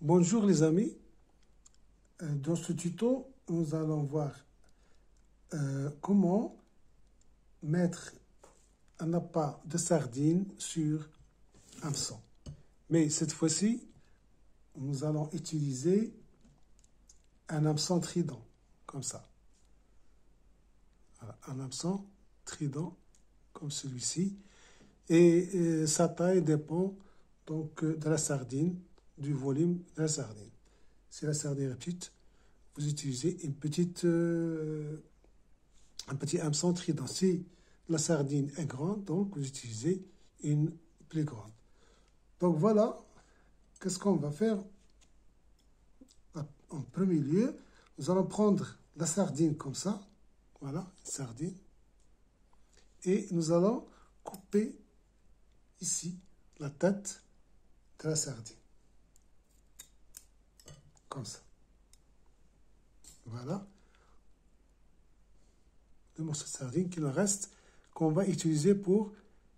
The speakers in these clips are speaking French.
Bonjour les amis, dans ce tuto, nous allons voir comment mettre un appât de sardines sur hameçon. Mais cette fois-ci, nous allons utiliser un hameçon trident, comme ça. Voilà, un hameçon trident, comme celui-ci. Et sa taille dépend donc de la sardine, du volume de la sardine. Si la sardine est petite, vous utilisez un petit hameçon trident. Si la sardine est grande, donc vous utilisez une plus grande. Donc voilà, qu'est-ce qu'on va faire? En premier lieu, nous allons prendre la sardine comme ça. Voilà, une sardine. Et nous allons couper ici la tête de la sardine. Comme ça. Voilà. Le morceau de sardine qui nous reste, qu'on va utiliser pour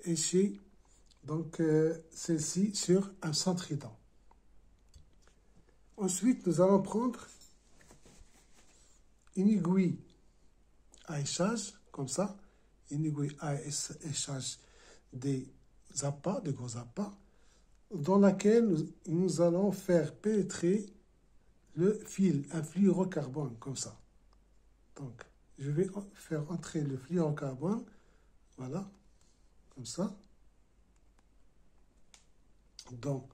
écher donc celle-ci sur un hameçon trident. Ensuite, nous allons prendre une aiguille à échage, comme ça, une aiguille à échage des appâts, des gros appâts, dans laquelle nous allons faire pénétrer le fil, un fluorocarbone, comme ça. Donc, je vais faire entrer le fluorocarbone, voilà, comme ça, dans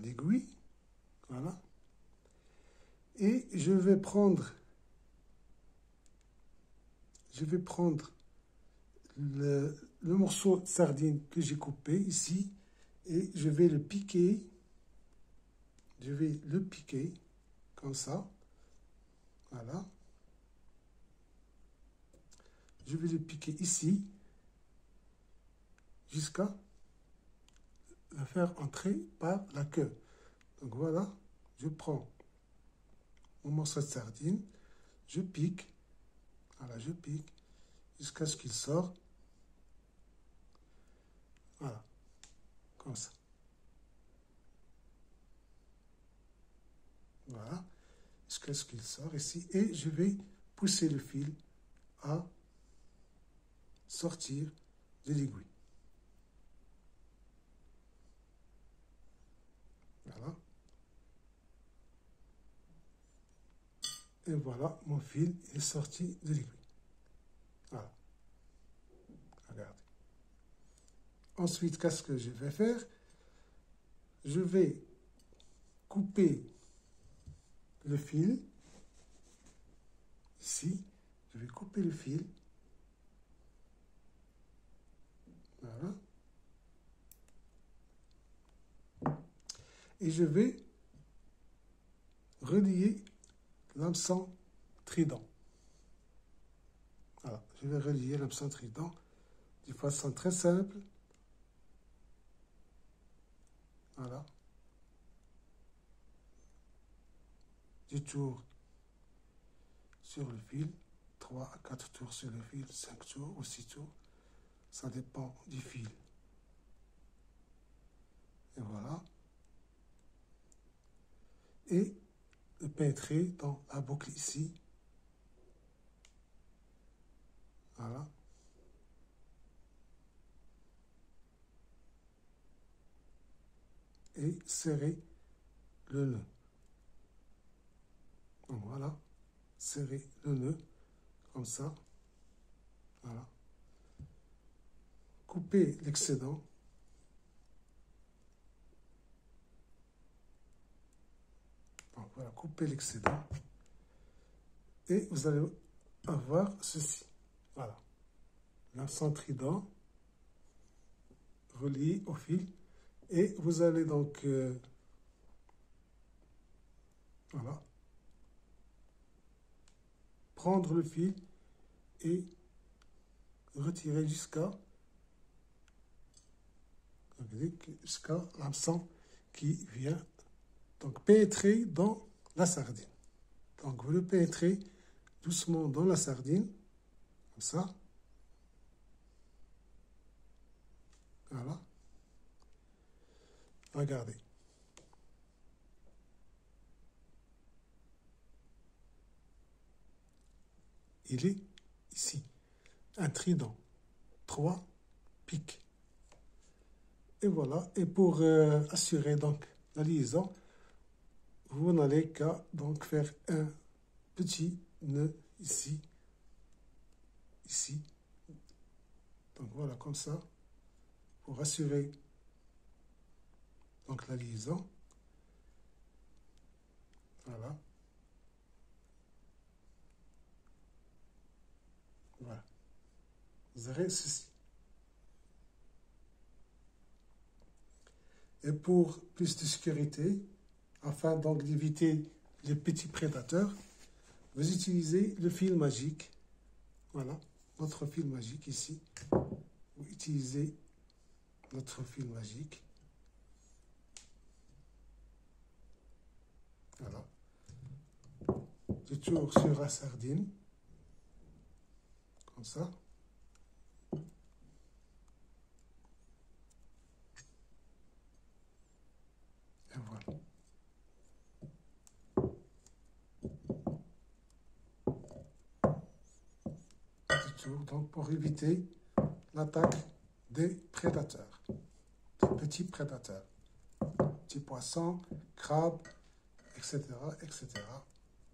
l'aiguille, voilà. Et je vais prendre le morceau de sardine que j'ai coupé ici et je vais le piquer. Je vais le piquer comme ça. Voilà. Je vais le piquer ici jusqu'à le faire entrer par la queue. Donc voilà, je prends mon morceau de sardine, je pique, voilà, je pique jusqu'à ce qu'il sorte. Voilà, comme ça. Voilà, jusqu'à ce qu'il sorte ici. Et je vais pousser le fil à sortir de l'aiguille. Voilà. Et voilà, mon fil est sorti de l'aiguille. Voilà. Regardez. Ensuite, qu'est-ce que je vais faire? Je vais couper le fil. Ici, je vais couper le fil. Voilà. Et je vais relier l'hameçon trident. Voilà, je vais relier l'hameçon trident de façon très simple. Voilà. Je tourne sur le fil, 3 à 4 tours sur le fil, 5 tours ou 6 tours. Ça dépend du fil. Et voilà. Et le pénétrer dans la boucle ici. Voilà. Et serrer le nœud. Donc voilà, serrer le nœud comme ça. Voilà. Couper l'excédent. Donc voilà, couper l'excédent. Et vous allez avoir ceci. Voilà. L'hameçon trident relié au fil. Et vous allez donc voilà, prendre le fil et retirer jusqu'à l'hameçon qui vient donc pénétrer dans la sardine. Donc vous le pénétrez doucement dans la sardine, comme ça. Voilà. Regardez. Il est ici. Un trident. 3 piques. Et voilà. Et pour assurer donc la liaison, vous n'allez qu'à donc faire un petit nœud ici. Ici. Donc voilà, comme ça, pour assurer donc la liaison. Voilà. Voilà. Vous aurez ceci. Et pour plus de sécurité, afin donc d'éviter les petits prédateurs, vous utilisez le fil magique. Voilà, notre fil magique ici. Vous utilisez notre fil magique. Voilà. Je tourne sur la sardine. Comme ça. Et voilà. Je tourne donc pour éviter l'attaque des prédateurs, des petits prédateurs, petits poissons, crabes, etc., etc.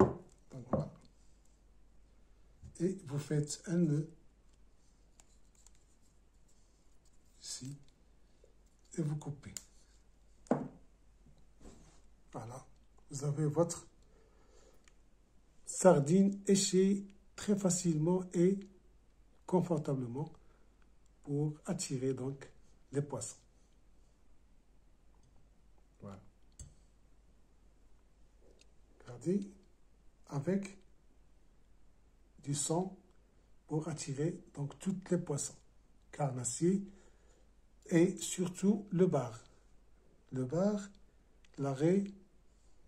Donc voilà. Et vous faites un nœud ici et vous coupez. Voilà. Vous avez votre sardine échée très facilement et confortablement pour attirer donc les poissons. Voilà. Regardez, avec du sang pour attirer donc tous les poissons, carnassiers et surtout le bar. Le bar, la raie,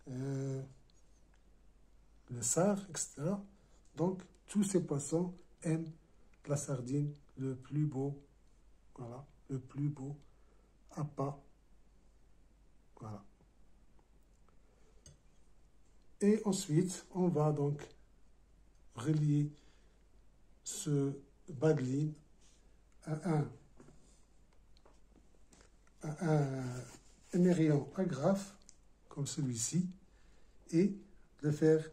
le sard, etc. Donc, tous ces poissons aiment la sardine le plus beau, voilà, le plus beau appât, voilà. Et ensuite, on va donc relier ce badeline à un émerillon agrafe, comme celui-ci, et le faire,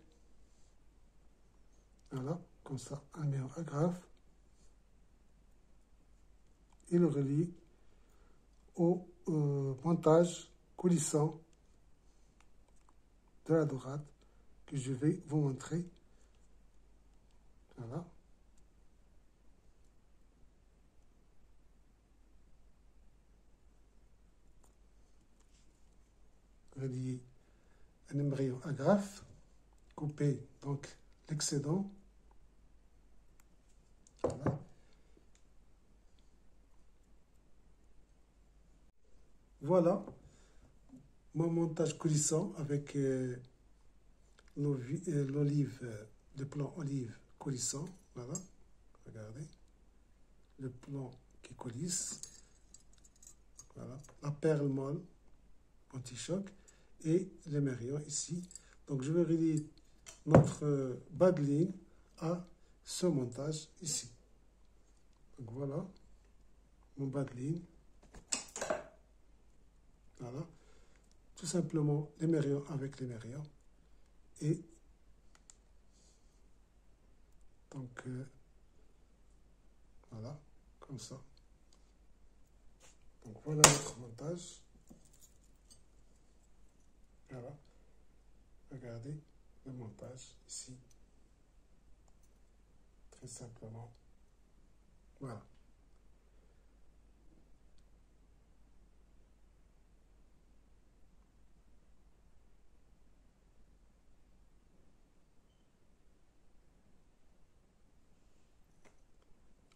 voilà, comme ça, un émerillon agrafe, et le relier au montage coulissant de la dorade que je vais vous montrer. Voilà. Relier un embryon agrafe, couper donc l'excédent. Voilà. Voilà mon montage coulissant avec l'olive, le plan olive coulissant. Voilà, regardez, le plan qui coulisse. Voilà, la perle molle anti-choc et l'émerillon ici. Donc je vais relier notre badeline à ce montage ici. Donc voilà mon badeline. Voilà, tout simplement l'émerillon avec l'émerillon. Et donc voilà, comme ça. Donc voilà notre montage. Voilà, regardez le montage ici. Très simplement. Voilà.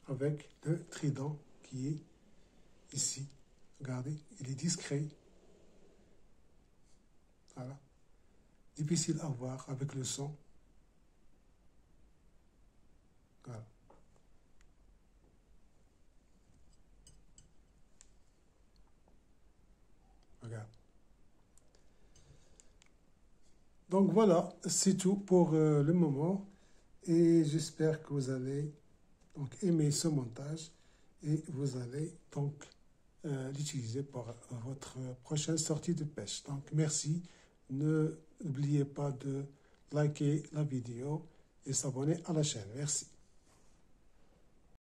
Avec le trident qui est ici. Regardez, il est discret. Voilà. Difficile à voir avec le son. Voilà. Regarde. Donc voilà, c'est tout pour le moment. Et j'espère que vous allez donc aimer ce montage et vous allez donc l'utiliser pour votre prochaine sortie de pêche. Donc merci. N'oubliez pas de liker la vidéo et s'abonner à la chaîne. Merci.